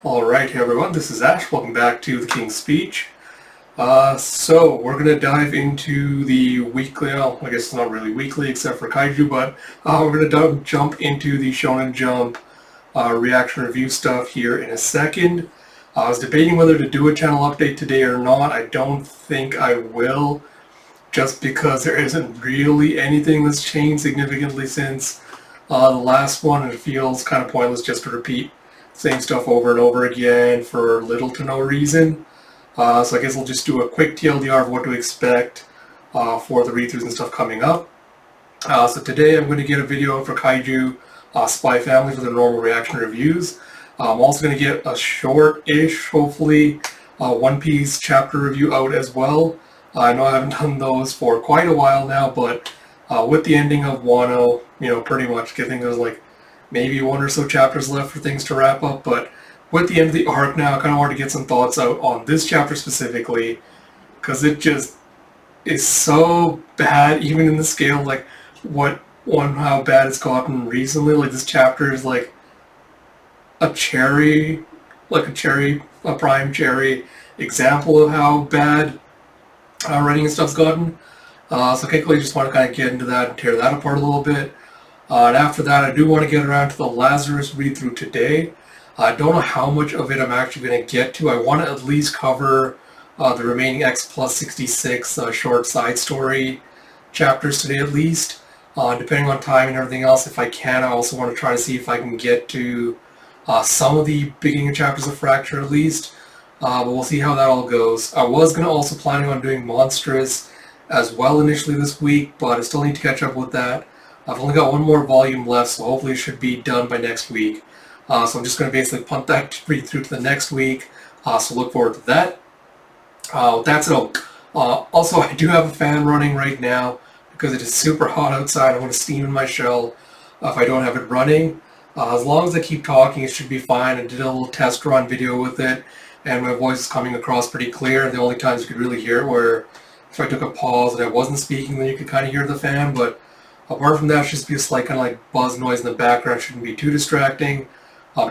Alright, hey everyone, this is Ash. Welcome back to The King's Speech. So we're going to dive into the weekly, well, I guess it's not really weekly except for Kaiju, but we're going to jump into the Shonen Jump reaction review stuff here in a second. I was debating whether to do a channel update today or not. I don't think I will, just because there isn't really anything that's changed significantly since the last one, and it feels kind of pointless just to repeat same stuff over and over again for little to no reason. So I guess we'll just do a quick TLDR of what to expect for the read-throughs and stuff coming up. So today I'm going to get a video for Kaiju Spy Family for the normal reaction reviews. I'm also going to get a short-ish, hopefully, One Piece chapter review out as well. I know I haven't done those for quite a while now, but with the ending of Wano, pretty much I think there's like maybe one or so chapters left for things to wrap up, but with the end of the arc now, I kind of want to get some thoughts out on this chapter specifically, because it just is so bad, even in the scale, like, how bad it's gotten recently. Like, this chapter is like a prime cherry example of how bad writing and stuff's gotten. So quickly, just want to kind of get into that and tear that apart a little bit. And after that, I do want to get around to the Lazarus read-through today. I don't know how much of it I'm actually going to get to. I want to at least cover the remaining X plus 66 short side story chapters today at least. Depending on time and everything else, if I can, I also want to try to see if I can get to some of the beginning chapters of Fracture at least. But we'll see how that all goes. I was going to also planning on doing Monstrous as well initially this week, but I still need to catch up with that. I've only got one more volume left, so hopefully it should be done by next week. So I'm just going to basically punt that read through to the next week, so look forward to that. That's it. Also, I do have a fan running right now because it is super hot outside. I want to steam in my shell if I don't have it running. As long as I keep talking, it should be fine. I did a little test run video with it, and my voice is coming across pretty clear. The only times you could really hear it were if I took a pause and I wasn't speaking, then you could kind of hear the fan, but apart from that, it should just be a slight kind of like buzz noise in the background. It shouldn't be too distracting.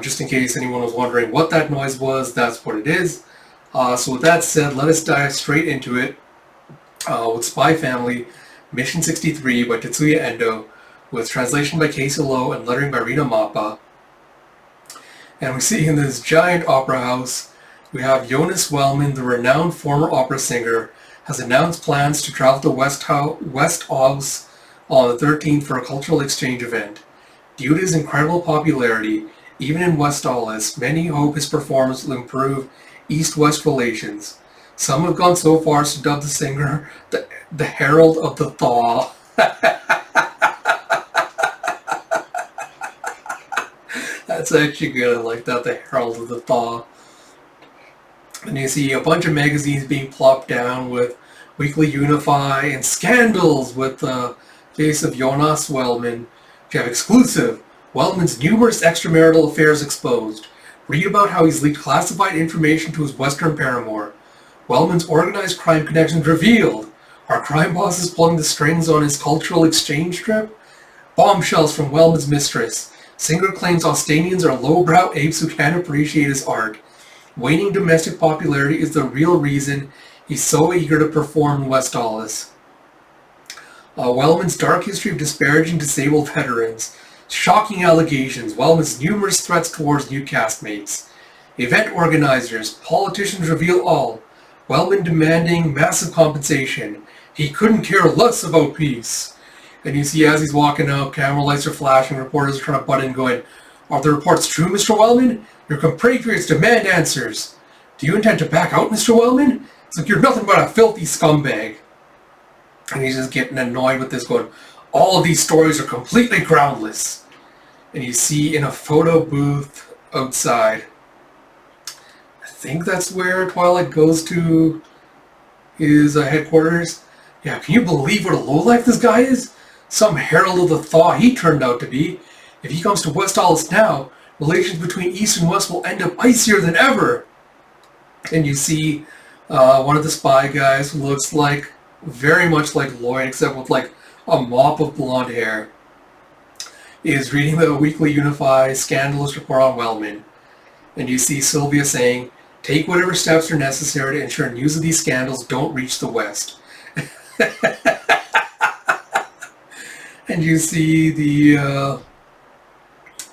Just in case anyone was wondering what that noise was, that's what it is. So with that said, let us dive straight into it with Spy Family, Mission 63 by Tetsuya Endo, with translation by Casey Lowe and lettering by Rina Mappa. And we see in this giant opera house, we have Jonas Wellman, the renowned former opera singer, has announced plans to travel to West House on the 13th for a cultural exchange event. Due to his incredible popularity, even in Westalis, many hope his performance will improve East-West relations. Some have gone so far as to dub the singer the Herald of the Thaw. That's actually good. I like that, the Herald of the Thaw. And you see a bunch of magazines being plopped down with Weekly Unify and Scandals with the face of Jonas Wellman. You have exclusive. Wellman's numerous extramarital affairs exposed. Read about how he's leaked classified information to his Western paramour. Wellman's organized crime connections revealed. Are crime bosses pulling the strings on his cultural exchange trip? Bombshells from Wellman's mistress. Singer claims Austanians are lowbrow apes who can't appreciate his art. Waning domestic popularity is the real reason he's so eager to perform in Westalis. Wellman's dark history of disparaging disabled veterans. Shocking allegations. Wellman's numerous threats towards new castmates. Event organizers. Politicians reveal all. Wellman demanding massive compensation. He couldn't care less about peace. And you see as he's walking out, camera lights are flashing, reporters are trying to butt in going, "Are the reports true, Mr. Wellman? Your compatriots demand answers. Do you intend to back out, Mr. Wellman? It's like you're nothing but a filthy scumbag." And he's just getting annoyed with this, going, "All of these stories are completely groundless." And you see in a photo booth outside, I think that's where Twilight goes to his headquarters. Yeah, can you believe what a lowlife this guy is? Some herald of the thaw he turned out to be. If he comes to Westalis now, relations between East and West will end up icier than ever. And you see one of the spy guys who looks like very much like Lloyd, except with like a mop of blonde hair, is reading the Weekly Unify scandalous report on Wellman. And you see Sylvia saying, take whatever steps are necessary to ensure news of these scandals don't reach the West. And you see the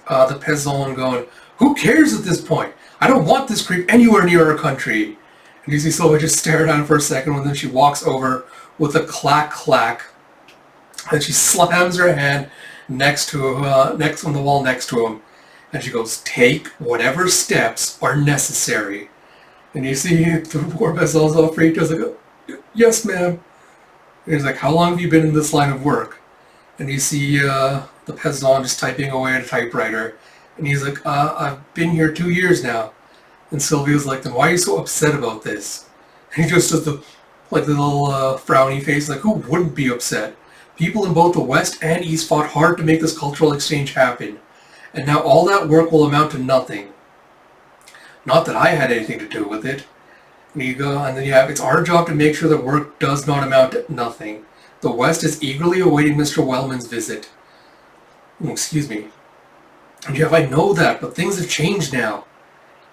Pezon going, who cares at this point? I don't want this creep anywhere near our country. And you see Sylvia just stare down for a second, and then she walks over with a clack clack, and she slams her hand next on the wall next to him, and she goes, take whatever steps are necessary. And you see the poor Pezon's all freaked. He's like, yes, ma'am. And he's like, how long have you been in this line of work? And you see the Pezon just typing away at a typewriter. And he's like, I've been here 2 years now. And Sylvia's like, then why are you so upset about this? And he just does the little frowny face, like, who wouldn't be upset? People in both the West and East fought hard to make this cultural exchange happen. And now all that work will amount to nothing. Not that I had anything to do with it. And you go, and then you have, it's our job to make sure that work does not amount to nothing. The West is eagerly awaiting Mr. Wellman's visit. Excuse me. And you have, I know that, but things have changed now.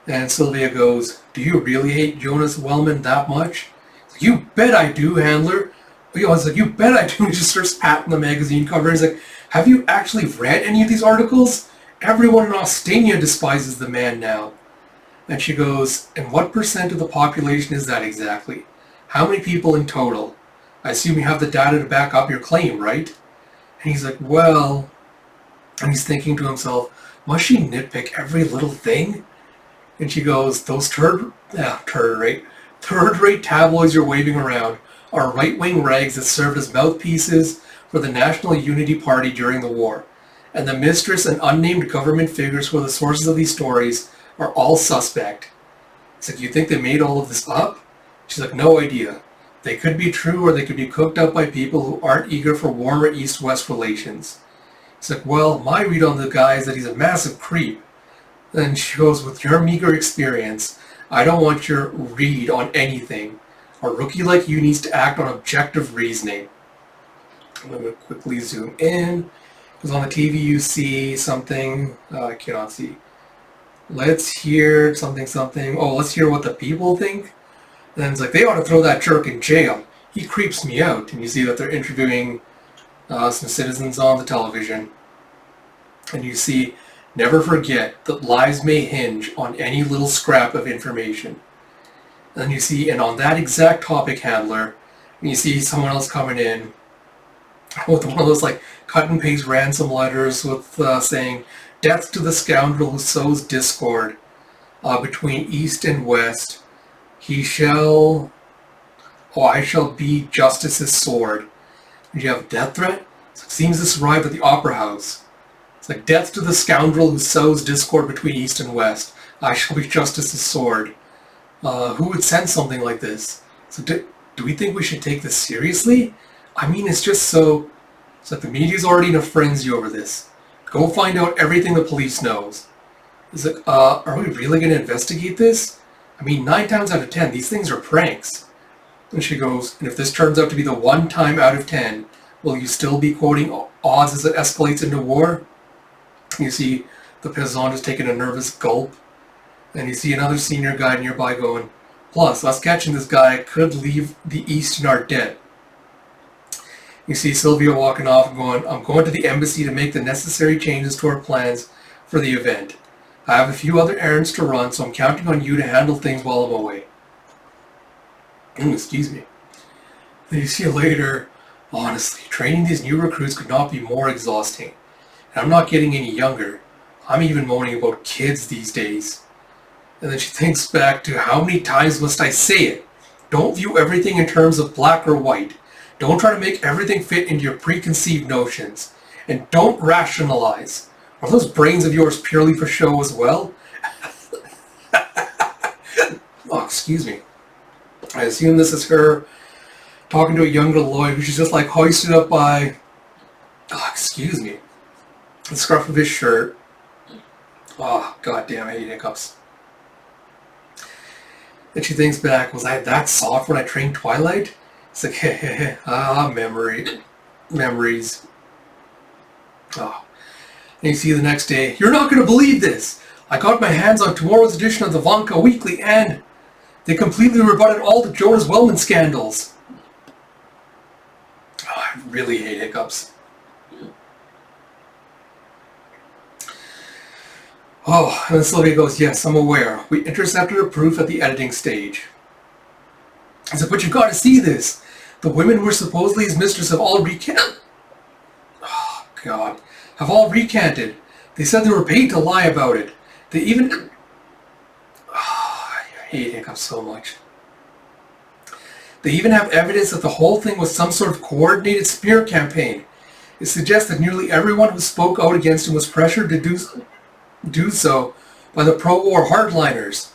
And Sylvia goes, do you really hate Jonas Wellman that much? Like, you bet I do, Handler. I was like, you bet I do. And he just starts patting the magazine cover. He's like, have you actually read any of these articles? Everyone in Ostania despises the man now. And she goes, and what percent of the population is that exactly? How many people in total? I assume you have the data to back up your claim, right? And he's like, well... And he's thinking to himself, must she nitpick every little thing? And she goes, those third-rate tabloids you're waving around are right-wing rags that served as mouthpieces for the National Unity Party during the war. And the mistress and unnamed government figures who are the sources of these stories are all suspect. It's like, you think they made all of this up? She's like, no idea. They could be true, or they could be cooked up by people who aren't eager for warmer East-West relations. It's like, well, my read on the guy is that he's a massive creep. Then she goes, with your meager experience, I don't want your read on anything. A rookie like you needs to act on objective reasoning. I'm going to quickly zoom in, because on the TV you see something, I cannot see. Let's hear something. Oh, let's hear what the people think. And then it's like, they ought to throw that jerk in jail. He creeps me out. And you see that they're interviewing some citizens on the television. And you see, never forget that lives may hinge on any little scrap of information. And you see, and on that exact topic, Handler, and you see someone else coming in with one of those like cut and paste ransom letters with saying, death to the scoundrel who sows discord between East and West. I shall be justice's sword. And you have a death threat? It's like, seems this arrived at the Opera House. It's like, death to the scoundrel who sows discord between East and West. I shall be justice's sword. Who would send something like this? So do we think we should take this seriously? I mean, it's just so... It's like the media's already in a frenzy over this. Go find out everything the police knows. It's like, are we really going to investigate this? I mean, 9 times out of 10, these things are pranks. And she goes, and if this turns out to be the 1 time out of 10, will you still be quoting Oz as it escalates into war? You see the Pezon is taking a nervous gulp. And you see another senior guy nearby going, plus, us catching this guy could leave the East in our debt. You see Sylvia walking off and going, I'm going to the embassy to make the necessary changes to our plans for the event. I have a few other errands to run, so I'm counting on you to handle things while I'm away. Excuse me. Then you see later, honestly, training these new recruits could not be more exhausting. And I'm not getting any younger. I'm even moaning about kids these days. And then she thinks back to, how many times must I say it? Don't view everything in terms of black or white. Don't try to make everything fit into your preconceived notions. And don't rationalize. Are those brains of yours purely for show as well? Oh, excuse me. I assume this is her talking to a younger Lloyd, who she's just like hoisted up by, excuse me, the scruff of his shirt. Oh, god damn, I hate hiccups. And she thinks back, was I that soft when I trained Twilight? It's like, memories. Oh. And you see the next day, you're not going to believe this! I got my hands on tomorrow's edition of the Vanka Weekly, and they completely rebutted all the Jonas Wellman scandals. Oh, I really hate hiccups. Oh, and then Sylvia goes, yes, I'm aware. We intercepted a proof at the editing stage. I said, but you've got to see this. The women who were supposedly his mistress have all recanted. Oh, God. Have all recanted. They said they were paid to lie about it. They even... Oh, I hate hiccups so much. They even have evidence that the whole thing was some sort of coordinated smear campaign. It suggests that nearly everyone who spoke out against him was pressured to do so by the pro-war hardliners.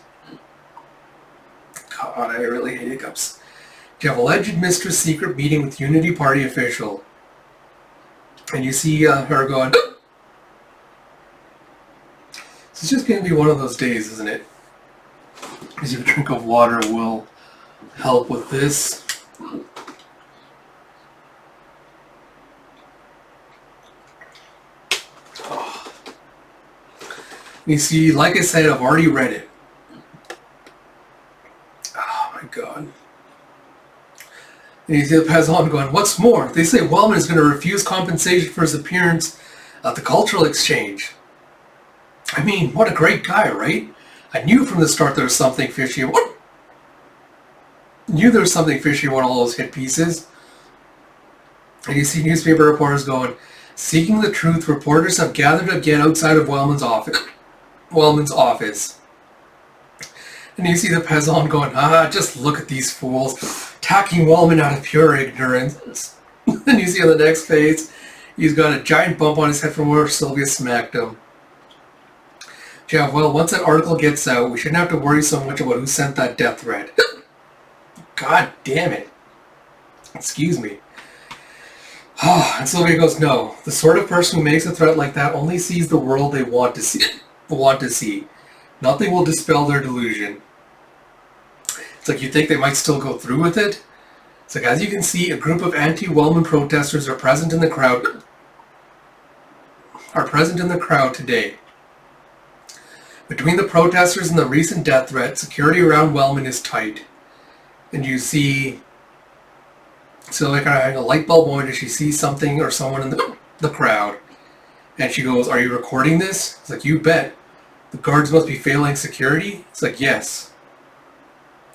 God, I really hate hiccups. You have alleged mistress secret meeting with Unity Party official. And you see her going... It's just going to be one of those days, isn't it? Because a drink of water will help with this. Oh. You see, like I said, I've already read it. Oh my God. And you see the Pezon going, what's more, they say Wellman is going to refuse compensation for his appearance at the cultural exchange. I mean, what a great guy, right? I knew from the start there was something fishy. Knew there was something fishy about all those hit pieces. And you see newspaper reporters going, seeking the truth, reporters have gathered again outside of Wellman's office. And you see the Pezon going, just look at these fools, attacking Wellman out of pure ignorance. Then you see on the next page, he's got a giant bump on his head from where Sylvia smacked him. Yeah, well, once that article gets out, we shouldn't have to worry so much about who sent that death threat. God damn it. Excuse me. And Sylvia goes, no. The sort of person who makes a threat like that only sees the world they want to see. Nothing will dispel their delusion. It's like you think they might still go through with it. It's like, as you can see, a group of anti-Wellman protesters are present in the crowd today. Between the protesters and the recent death threat, security around Wellman is tight. And you see Sylvia kind of having a light bulb moment as she sees something or someone in the crowd. And she goes, are you recording this? It's like, you bet. The guards must be failing security? It's like, yes.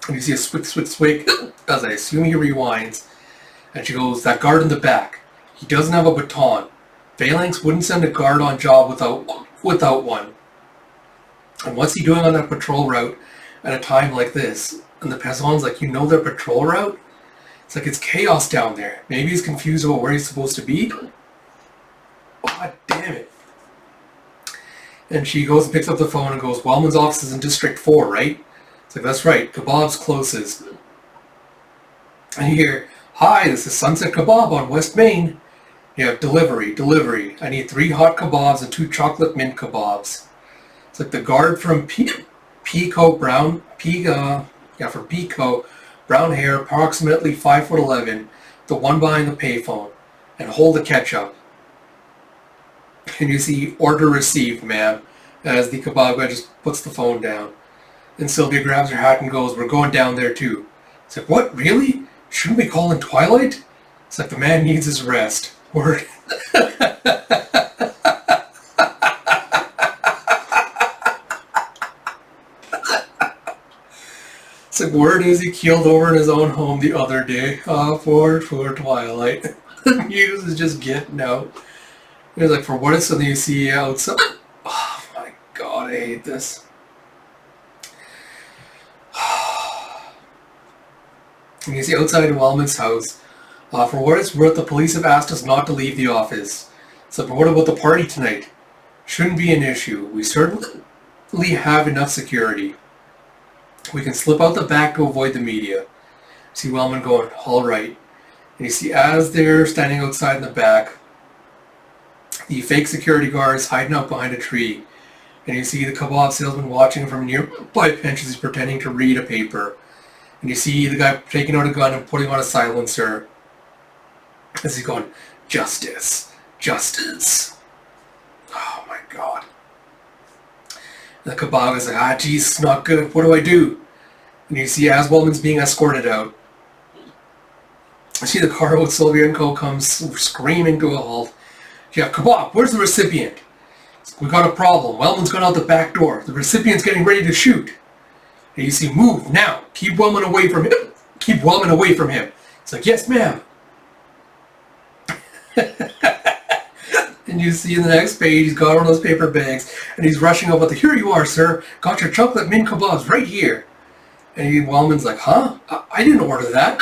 And you see a swick, as I assume he rewinds. And she goes, that guard in the back. He doesn't have a baton. Phalanx wouldn't send a guard on job without one. And what's he doing on that patrol route at a time like this? And the Pezon's like, you know their patrol route? It's like, it's chaos down there. Maybe he's confused about where he's supposed to be? God damn it. And she goes and picks up the phone and goes, Wellman's office is in District 4, right? It's like, that's right. Kebab's closest. And you hear, hi, this is Sunset Kebab on West Main. You have delivery. I need 3 hot kebabs and 2 chocolate mint kebabs. It's like the guard from Pico, brown hair, approximately 5'11", the one behind the payphone, and hold the ketchup. And you see, order received, ma'am, as the kebab guy just puts the phone down. And Sylvia grabs her hat and goes, we're going down there too. It's like, what, really? Shouldn't we call in Twilight? It's like, the man needs his rest. Word. It's like, word is he keeled over in his own home the other day. For Twilight. The news is just getting out. It's like, for what it's something you see outside. Oh my God, I hate this. And you see outside in Wellman's house. For what it's worth, the police have asked us not to leave the office. So, but what about the party tonight? Shouldn't be an issue. We certainly have enough security. We can slip out the back to avoid the media. See Wellman going, all right. And you see as they're standing outside in the back, the fake security guards hiding out behind a tree. And you see the kebab salesman watching from nearby benches. He's pretending to read a paper. And you see the guy taking out a gun and putting on a silencer. As he's going, justice, justice. Oh my God. The Kebab is like, ah, geez, it's not good. What do I do? And you see as Wellman's being escorted out. You see the car with Sylvia and Co. comes screaming to a halt. You have Kebab, where's the recipient? We got a problem. Wellman's gone out the back door. The recipient's getting ready to shoot. And you see, move now. Keep Wellman away from him. Keep Wellman away from him. It's like, yes, ma'am. And you see in the next page, he's got one of those paper bags, and he's rushing up with the, here you are, sir. Got your chocolate mint kebabs right here. And Wellman's like, huh? I didn't order that.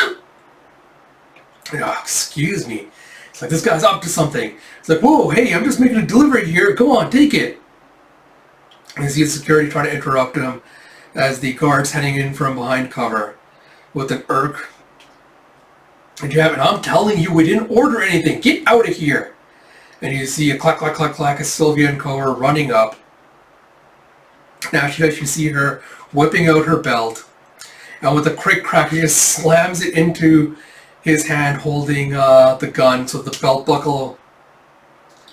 Excuse me. It's like, this guy's up to something. It's like, whoa, hey, I'm just making a delivery here. Go on, take it. And you see the security trying to interrupt him as the guard's heading in from behind cover with an irk. And you have it, I'm telling you, we didn't order anything. Get out of here. And you see a clack, clack, clack, clack as Sylvia and Co. are running up. Now you see her whipping out her belt. And with a quick crack, she just slams it into his hand holding the gun. So the belt buckle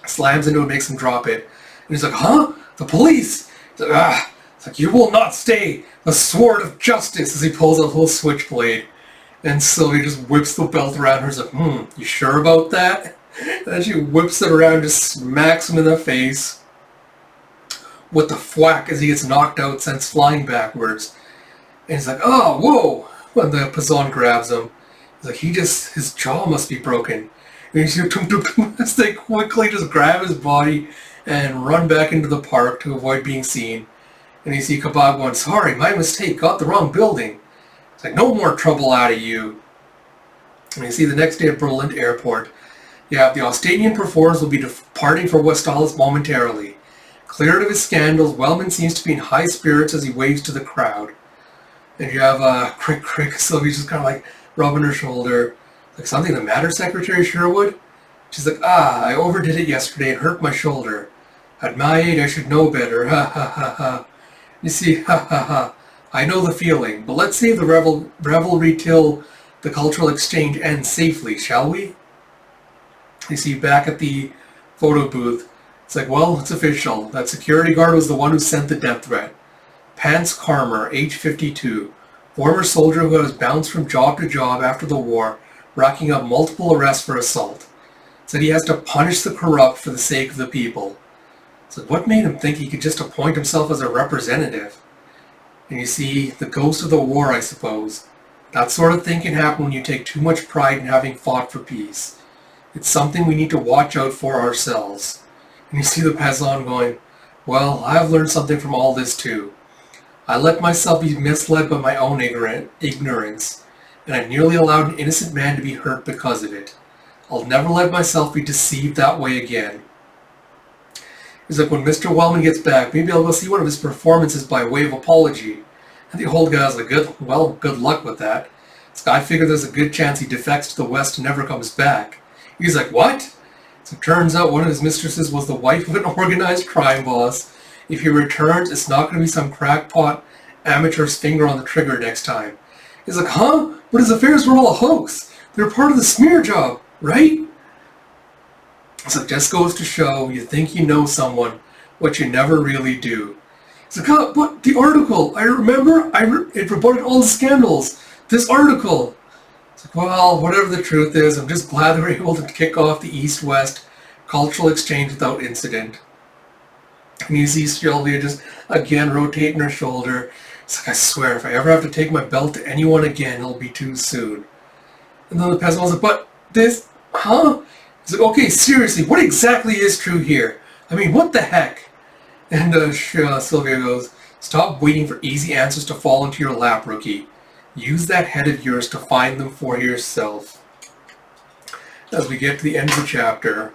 slams into it, makes him drop it. And he's like, huh? The police? It's like, ah. It's like, you will not stay. The sword of justice, as he pulls out a little switchblade. And Sylvia just whips the belt around her. She's like, you sure about that? And then she whips it around, just smacks him in the face with the thwack as he gets knocked out, sends flying backwards. And he's like, oh, whoa! When the Pazon grabs him, he's like, his jaw must be broken. And you see as they quickly just grab his body and run back into the park to avoid being seen. And you see Kebab going, sorry, my mistake, got the wrong building. It's like, no more trouble out of you. And you see the next day at Berlin Airport, you have the Australian performers will be departing for Westfalis momentarily. Cleared of his scandals, Wellman seems to be in high spirits as he waves to the crowd. And you have Crick, Sylvia's just kind of like rubbing her shoulder. Like, something the matter, Secretary Sherwood? She's like, I overdid it yesterday and hurt my shoulder. At my age, I should know better. Ha ha ha ha. You see, ha ha ha. I know the feeling, but let's save the revelry till the cultural exchange ends safely, shall we? You see back at the photo booth, it's like, well, it's official. That security guard was the one who sent the death threat. Pants Carmer, age 52, former soldier who has bounced from job to job after the war, racking up multiple arrests for assault. Said he has to punish the corrupt for the sake of the people. So what made him think he could just appoint himself as a representative? And you see, the ghost of the war, I suppose. That sort of thing can happen when you take too much pride in having fought for peace. It's something we need to watch out for ourselves. And you see the Pazon going, well, I've learned something from all this too. I let myself be misled by my own ignorance, and I nearly allowed an innocent man to be hurt because of it. I'll never let myself be deceived that way again. He's like, when Mr. Wellman gets back, maybe I'll go see one of his performances by way of apology. And the old guy's like, good luck with that. This guy figured there's a good chance he defects to the West and never comes back. He's like, what? So it turns out one of his mistresses was the wife of an organized crime boss. If he returns, it's not going to be some crackpot amateur's finger on the trigger next time. He's like, huh? But his affairs were all a hoax. They're part of the smear job, right? So it just goes to show, you think you know someone, but you never really do. He's like, oh, but the article, I remember, it reported all the scandals. This article. It's like, well, whatever the truth is, I'm just glad they were able to kick off the East-West cultural exchange without incident. And you see Sylvia just, again, rotating her shoulder. It's like, I swear, if I ever have to take my belt to anyone again, it'll be too soon. And then the peasant was like, but this, huh? He's like, okay, seriously, what exactly is true here? I mean, what the heck? And Sylvia goes, stop waiting for easy answers to fall into your lap, rookie. Use that head of yours to find them for yourself. As we get to the end of the chapter.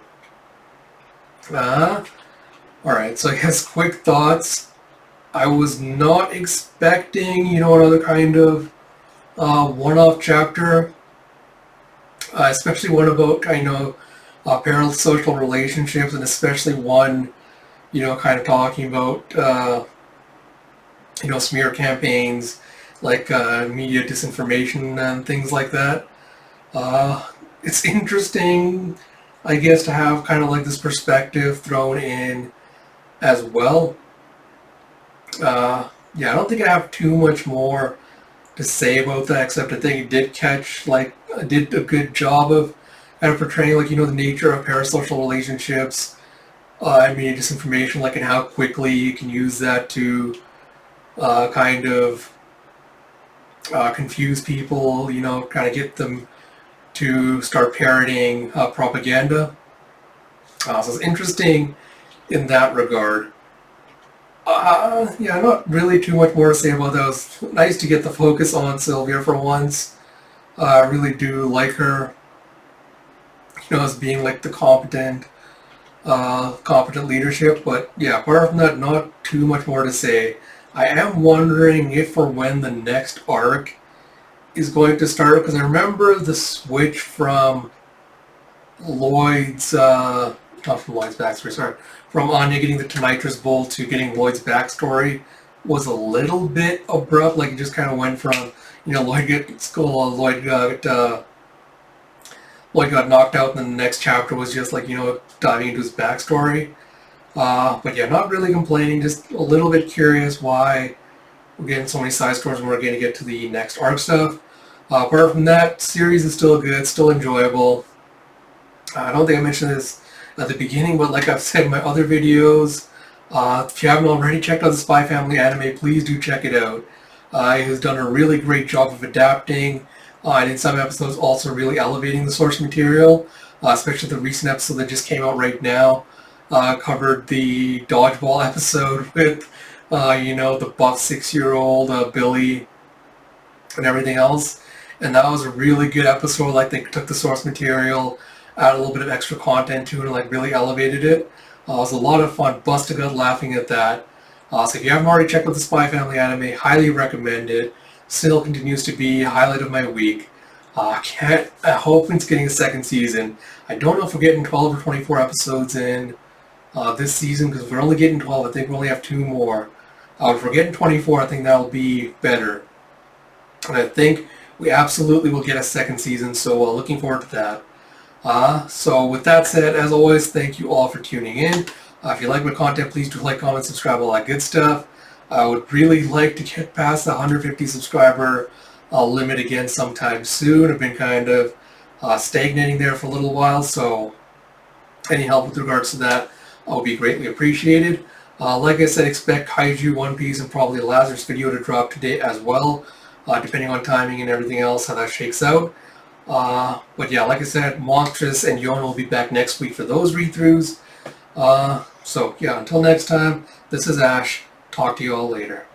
Alright, so I guess quick thoughts. I was not expecting, another kind of one-off chapter. Especially one about, parasocial relationships, and especially one, kind of talking about, smear campaigns, like media disinformation and things like that. It's interesting, I guess, to have kind of like this perspective thrown in as well. Yeah, I don't think I have too much more to say about that, except I think it did catch, like, did a good job of kind of portraying, like, the nature of parasocial relationships, and media disinformation, like, and how quickly you can use that to kind of confuse people, kind of get them to start parroting propaganda. So it's interesting in that regard. Yeah, not really too much more to say about that. It was nice to get the focus on Sylvia for once. I really do like her, as being like the competent leadership. But yeah, apart from that, not too much more to say. I am wondering if or when the next arc is going to start, because I remember the switch from Lloyd's, not from Lloyd's backstory, sorry, from Anya getting the Nitrous Bolt to getting Lloyd's backstory was a little bit abrupt. Like, it just kind of went from, Lloyd got knocked out, and then the next chapter was just like, diving into his backstory. But yeah, not really complaining, just a little bit curious why we're getting so many side stories when we're going to get to the next arc stuff. Apart from that, series is still good, still enjoyable. I don't think I mentioned this at the beginning, but like I've said in my other videos, if you haven't already checked out the Spy Family anime, please do check it out. He has done a really great job of adapting, and in some episodes also really elevating the source material, especially the recent episode that just came out right now. Covered the dodgeball episode with, the buff 6-year-old Billy and everything else. And that was a really good episode. Like, they took the source material, added a little bit of extra content to it, and like really elevated it. It was a lot of fun, busted gut laughing at that. So if you haven't already checked out the Spy Family anime, highly recommend it. Still continues to be a highlight of my week. I hope it's getting a second season. I don't know if we're getting 12 or 24 episodes in this season, because if we're only getting 12, I think we only have 2 more. If we're getting 24, I think that'll be better. And I think we absolutely will get a second season, so looking forward to that. So with that said, as always, thank you all for tuning in. If you like my content, please do like, comment, subscribe, all that good stuff. I would really like to get past the 150 subscriber limit again sometime soon. I've been kind of stagnating there for a little while, so any help with regards to that will be greatly appreciated. Like I said, expect Kaiju, One Piece, and probably a Lazarus video to drop today as well, depending on timing and everything else, how that shakes out. But yeah, like I said, Monstrous and Yona will be back next week for those read-throughs. So yeah, until next time, this is Ash. Talk to you all later.